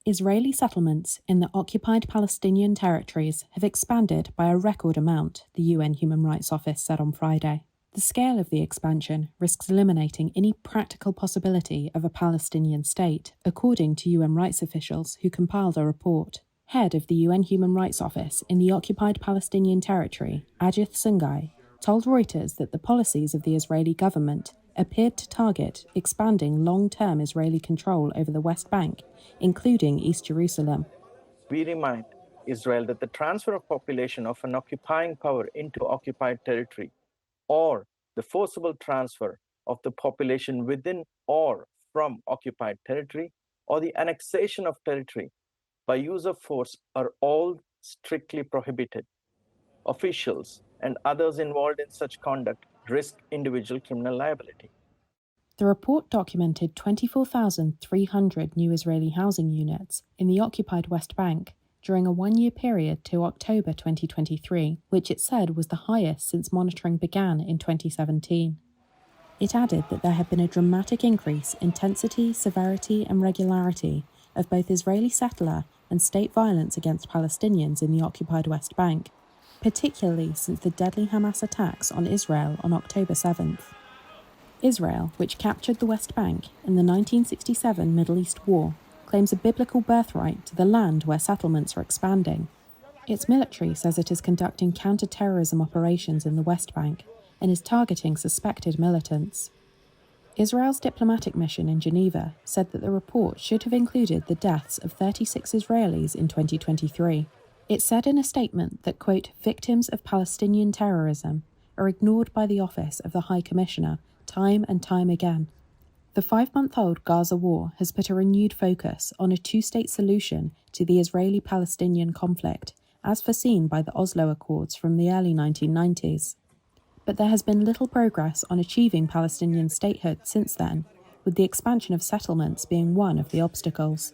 Israeli settlements in the occupied Palestinian territories have expanded by a record amount, the UN Human Rights Office said on Friday. The scale of the expansion risks eliminating any practical possibility of a Palestinian state, according to UN rights officials who compiled a report. Head of the UN Human Rights Office in the occupied Palestinian territory, Ajith Sungai, told Reuters that the policies of the Israeli government appeared to target expanding long-term Israeli control over the West Bank, including East Jerusalem. We remind Israel that the transfer of population of an occupying power into occupied territory, or the forcible transfer of the population within or from occupied territory, or the annexation of territory by use of force are all strictly prohibited. Officials and others involved in such conduct risk individual criminal liability. The report documented 24,300 new Israeli housing units in the occupied West Bank during a one-year period to October 2023, which it said was the highest since monitoring began in 2017. It added that there had been a dramatic increase in intensity, severity and regularity of both Israeli settler and state violence against Palestinians in the occupied West Bank, particularly since the deadly Hamas attacks on Israel on October 7th. Israel, which captured the West Bank in the 1967 Middle East War, claims a biblical birthright to the land where settlements are expanding. Its military says it is conducting counter-terrorism operations in the West Bank and is targeting suspected militants. Israel's diplomatic mission in Geneva said that the report should have included the deaths of 36 Israelis in 2023. It said in a statement that, quote, victims of Palestinian terrorism are ignored by the Office of the High Commissioner time and time again. The 5-month-old Gaza war has put a renewed focus on a two-state solution to the Israeli-Palestinian conflict, as foreseen by the Oslo Accords from the early 1990s. But there has been little progress on achieving Palestinian statehood since then, with the expansion of settlements being one of the obstacles.